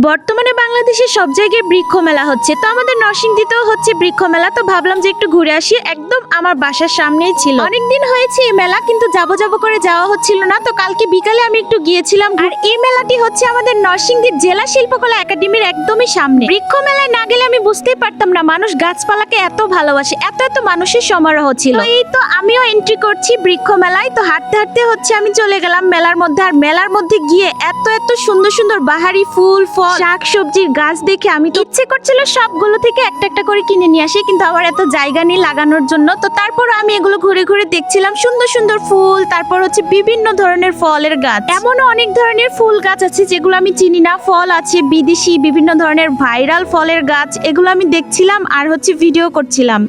বর্তমানে বাংলাদেশের সব জায়গায় বৃক্ষ মেলা হচ্ছে, তো আমাদের নরসিংদীতেও হচ্ছে বৃক্ষ মেলা। তো ভাবলাম যে একটু ঘুরে আসি, একদম আমার বাসার সামনেই ছিল। অনেকদিন হয়েছে এই মেলা, কিন্তু যাবো যাবো করে যাওয়া হচ্ছিল না। তো কালকে বিকালে আমি একটু গিয়েছিলাম। আর এই মেলাটি হচ্ছে আমাদের নরসিংদীর জেলা শিল্পকলা একাডেমির একদমই সামনে। বৃক্ষ মেলায় না গেলে আমি বুঝতেই পারতাম না মানুষ গাছপালাকে এত ভালোবাসে, এত এত মানুষের সমারোহ ছিল। এই তো আমিও এন্ট্রি করছি বৃক্ষ মেলায়। তো হাঁটতে হাঁটতে হচ্ছে আমি চলে গেলাম মেলার মধ্যে। আর মেলার মধ্যে গিয়ে এত এত সুন্দর সুন্দর বাহারি ফুল, ফল, শাক সবজির গাছ দেখে আমি তো ইচ্ছে করছিল সবগুলো থেকে একটা একটা করে কিনে নিয়ে আসি, কিন্তু আমার এত জায়গা নেই লাগানোর জন্য। তো তারপর আমি এগুলো ঘুরে ঘুরে দেখছিলাম সুন্দর সুন্দর ফুল, তারপর হচ্ছে বিভিন্ন ধরনের ফলের গাছ। এমনও অনেক ধরনের ফুল গাছ আছে যেগুলো আমি চিনি না, ফল আছে বিদেশি বিভিন্ন ধরনের ভাইরাল ফলের গাছ, এগুলো আমি দেখছিলাম আর হচ্ছে ভিডিও করছিলাম।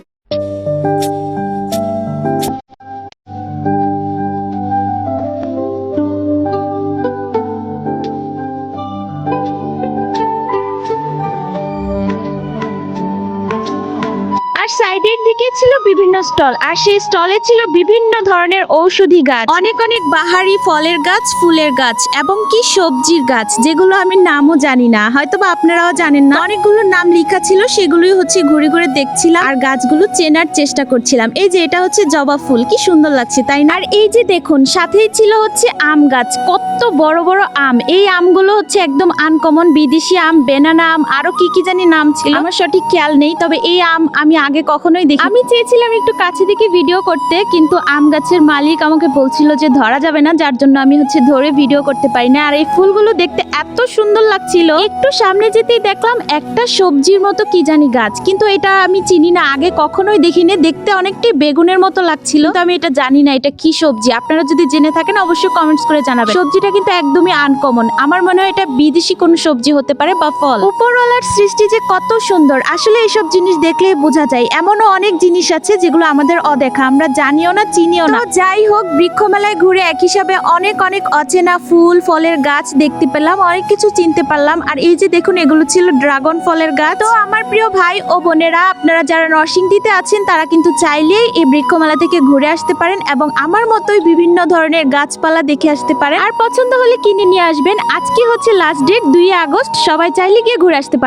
আর সাইডের দিকে ছিল বিভিন্ন স্টল, আর সেই স্টলে ছিল বিভিন্ন ধরনের ঔষধি গাছ, অনেক অনেক বাহারি ফলের গাছ, ফুলের গাছ এবং কি সবজির গাছ, যেগুলো আমি নামও জানি না, হয়তোবা আপনারাও জানেন না। অনেকগুলো নাম লেখা ছিল, সেগুলোই হচ্ছে ঘুরে ঘুরে দেখছিলাম আর গাছগুলো চেনার চেষ্টা করছিলাম। এই যে এটা হচ্ছে জবা ফুল, কি সুন্দর লাগছে তাই না? আর এই যে দেখুন সাথেই ছিল হচ্ছে আম গাছ, কত বড় বড় আম। এই আমগুলো হচ্ছে একদম আনকমন, বিদেশি আম, বেনানা আম, আরো কি কি জানি নাম ছিল, আমার সঠিক খেয়াল নেই। তবে এই আম আমি আগে কখনোই দেখি। আমি চেয়েছিলাম একটু কাছে থেকে ভিডিও করতে, কিন্তু আম গাছের মালিক আমাকে বলছিল যে ধরা যাবে না, যার জন্য আমি হচ্ছে ধরে ভিডিও করতে পারি না। আর এই ফুলগুলো দেখতে এত সুন্দর লাগছিল, একটু সামনে যেতেই দেখলাম একটা সবজির মতো কি জানি গাছ, কিন্তু এটা আমি চিনি না, আগে কখনোই দেখিনি। দেখতে অনেকটাই বেগুনের মতো লাগছিল, তো আমি এটা জানি না এটা কি সবজি। আপনারা যদি জেনে থাকেন অবশ্যই কমেন্টস করে জানাবেন। সবজিটা কিন্তু একদমই আনকমন, আমার মনে হয় এটা বিদেশি কোন সবজি হতে পারে বা ফল। উপরওয়ালার সৃষ্টি যে কত সুন্দর, আসলে এইসব জিনিস দেখলেই বোঝা যায়। এমনও অনেক জিনিস আছে যেগুলো আমাদের অদেখা, আমরা জানিও না, চিনিও না। যাই হোক, বৃক্ষ মেলায় ঘুরে এক হিসাবে অনেক অনেক অচেনা ফুল ফলের গাছ দেখতে পেলাম, অনেক কিছু চিনতে পারলাম। আর এই যে দেখুন এগুলো ছিল ড্রাগন ফলের গাছ। তো আমার প্রিয় ভাই ও বোনেরা, আপনারা যারা নরসিংদীতে আছেন তারা কিন্তু চাইলেই এই বৃক্ষ মেলা থেকে ঘুরে আসতে পারেন এবং আমার মতোই বিভিন্ন ধরনের গাছপালা দেখে আসতে পারেন। আর পছন্দ হলে কিনে নিয়ে আসবেন। আজকে হচ্ছে লাস্ট ডেট 2 আগস্ট, সবাই চাইলে গিয়ে ঘুরে আসতে পারেন।